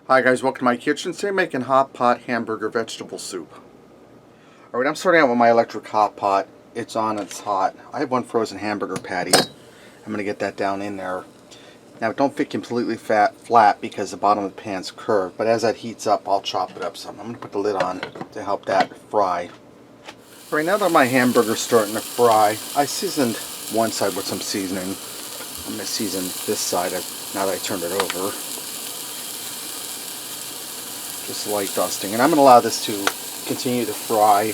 Hi guys, welcome to my kitchen. Today I'm making hot pot hamburger vegetable soup. Alright, I'm starting out with my electric hot pot. It's on, it's hot. I have one frozen hamburger patty. I'm going to get that down in there. Now don't fit completely flat because the bottom of the pan's curved, but as that heats up I'll chop it up some. I'm going to put the lid on to help that fry. Alright, now that my hamburger's starting to fry, I seasoned one side with some seasoning. I'm going to season this side now that I turned it over. Just light dusting, and I'm going to allow this to continue to fry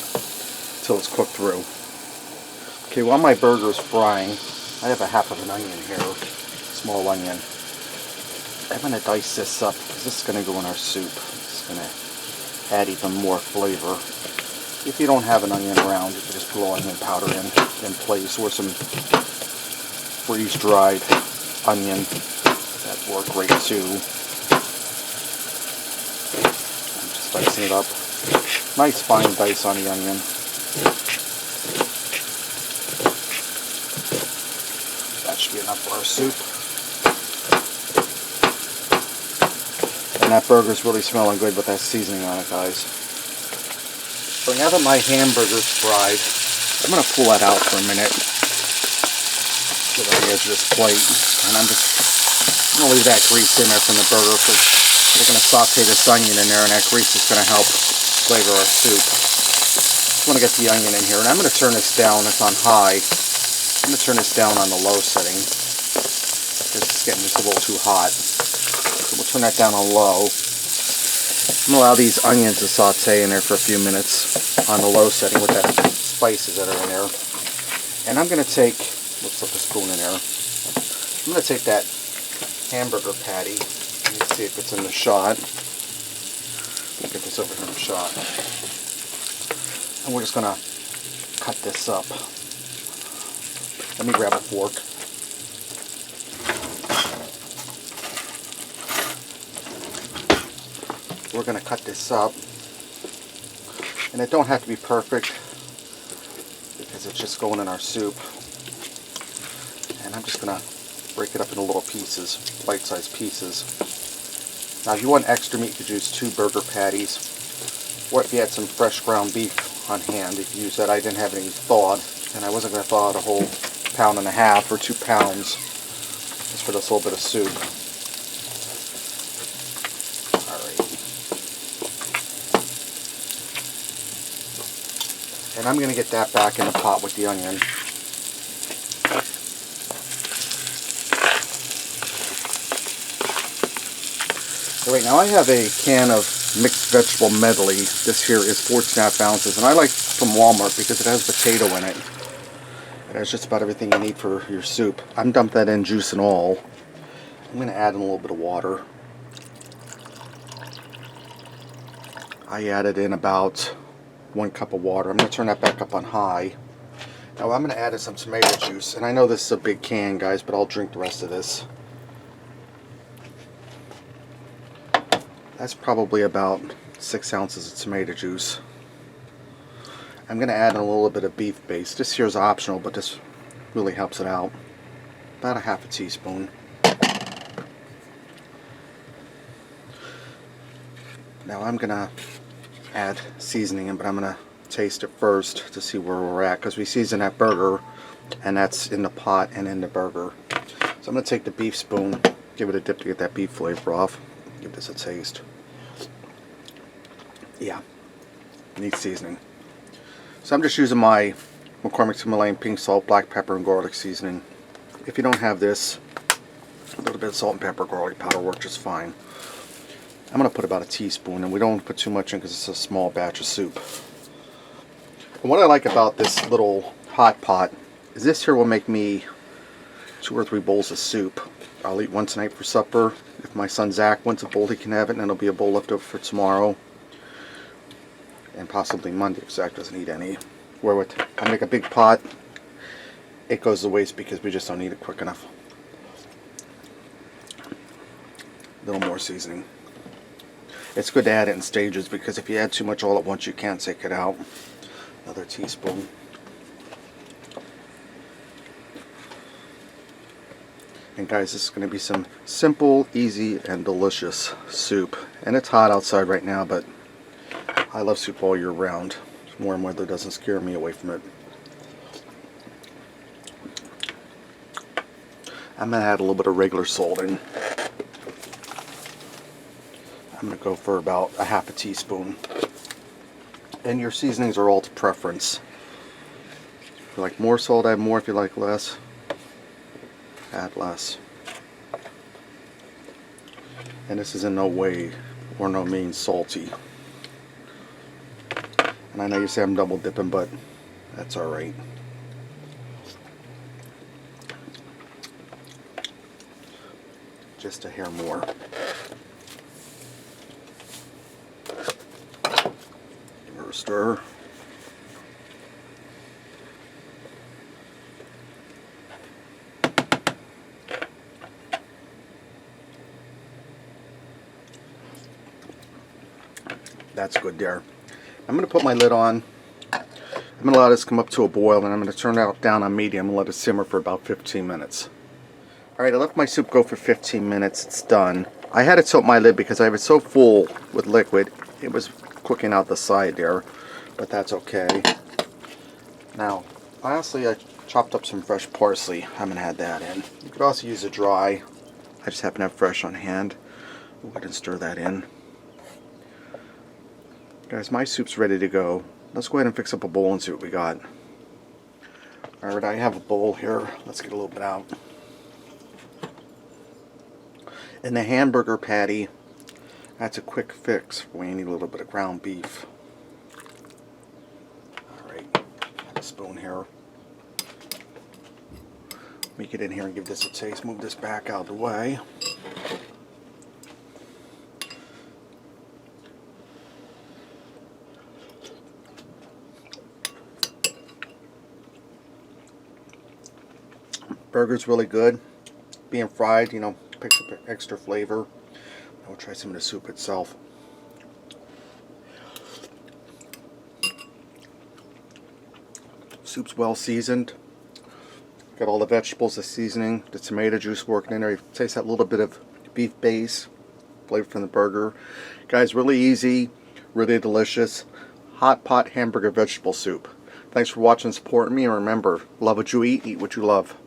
till it's cooked through. Okay, while my burger is frying, I have a half of an onion here, small onion. I'm going to dice this up because this is going to go in our soup. It's going to add even more flavor. If you don't have an onion around, you can just put a little onion powder in place, or some freeze-dried onion. That works great too. Dicing it up. Nice fine dice on the onion. That should be enough for our soup. And that burger's really smelling good with that seasoning on it, guys. So now that my hamburger's fried, I'm going to pull that out for a minute. Get on the edge of this plate. And I'm just going to leave that grease in there from the burger because we're going to saute this onion in there, and that grease is going to help flavor our soup. Just want to get the onion in here, and I'm going to turn this down. It's on high. I'm going to turn this down on the low setting because it's getting just a little too hot. So we'll turn that down on low. I'm going to allow these onions to saute in there for a few minutes on the low setting with the spices that are in there. And I'm going to take, let's slip a spoon in there. I'm going to take that hamburger patty. Let's see if it's in the shot. We'll get this over here in the shot. And we're just going to cut this up. Let me grab a fork. We're going to cut this up. And it don't have to be perfect because it's just going in our soup. And I'm just going to break it up into little pieces, bite-sized pieces. Now if you want extra meat, you could use 2 burger patties, or if you had some fresh ground beef on hand, you could use that. I didn't have any thawed, and I wasn't going to thaw out a whole 1.5 pounds or 2 pounds just for this little bit of soup. Alright. And I'm going to get that back in the pot with the onion. Right now I have a can of mixed vegetable medley. This here is 14.5 ounces, and I like from Walmart because it has potato in it. It has just about everything you need for your soup. I'm dumping that in, juice and all. I'm going to add in a little bit of water. I added in about 1 cup of water. I'm going to turn that back up on high. Now I'm going to add in some tomato juice, and I know this is a big can, guys, but I'll drink the rest of this. That's probably about 6 ounces of tomato juice. I'm going to add in a little bit of beef base. This here is optional, but this really helps it out. About a half a teaspoon. Now I'm going to add seasoning in, but I'm going to taste it first to see where we're at, because we season that burger, and that's in the pot and in the burger. So I'm going to take the beef spoon, give it a dip to get that beef flavor off. Give this a taste. Yeah, needs seasoning. So I'm just using my McCormick's Himalayan pink salt, black pepper, and garlic seasoning. If you don't have this, a little bit of salt and pepper, garlic powder works just fine. I'm going to put about a teaspoon, and we don't put too much in because it's a small batch of soup. And what I like about this little hot pot is this here will make me 2 or 3 bowls of soup. I'll eat one tonight for supper. If my son Zach wants a bowl, he can have it, and then it'll be a bowl left over for tomorrow. And possibly Monday if Zach doesn't eat any. Where with I make a big pot, it goes to waste because we just don't eat it quick enough. A little more seasoning. It's good to add it in stages because if you add too much all at once, you can't take it out. Another teaspoon. And guys, this is going to be some simple, easy, and delicious soup. And it's hot outside right now, but I love soup all year round. Warm weather doesn't scare me away from it. I'm going to add a little bit of regular salt in. I'm going to go for about a half a teaspoon. And your seasonings are all to preference. If you like more salt, add more. If you like less, add less. And this is in no way or no means salty. And I know you say I'm double dipping, but that's alright. Just a hair more. Give her a stir. That's good there. I'm going to put my lid on. I'm going to allow this to come up to a boil, and I'm going to turn it down on medium and let it simmer for about 15 minutes. Alright, I left my soup go for 15 minutes. It's done. I had to tilt my lid because I was so full with liquid. It was cooking out the side there, but that's okay. Now, lastly, I chopped up some fresh parsley. I'm going to add that in. You could also use a dry. I just happen to have fresh on hand. We'll go ahead and stir that in. Guys, my soup's ready to go. Let's go ahead and fix up a bowl and see what we got. Alright, I have a bowl here. Let's get a little bit out. In the hamburger patty, that's a quick fix when you need a little bit of ground beef. Alright, have a spoon here. Let me get in here and give this a taste. Move this back out of the way. Burger's really good. Being fried, you know, picks up extra flavor. I'll try some of the soup itself. Soup's well seasoned. Got all the vegetables, the seasoning, the tomato juice working in there. You taste that little bit of beef base flavor from the burger. Guys, really easy, really delicious. Hot pot hamburger vegetable soup. Thanks for watching and supporting me. And remember, love what you eat what you love.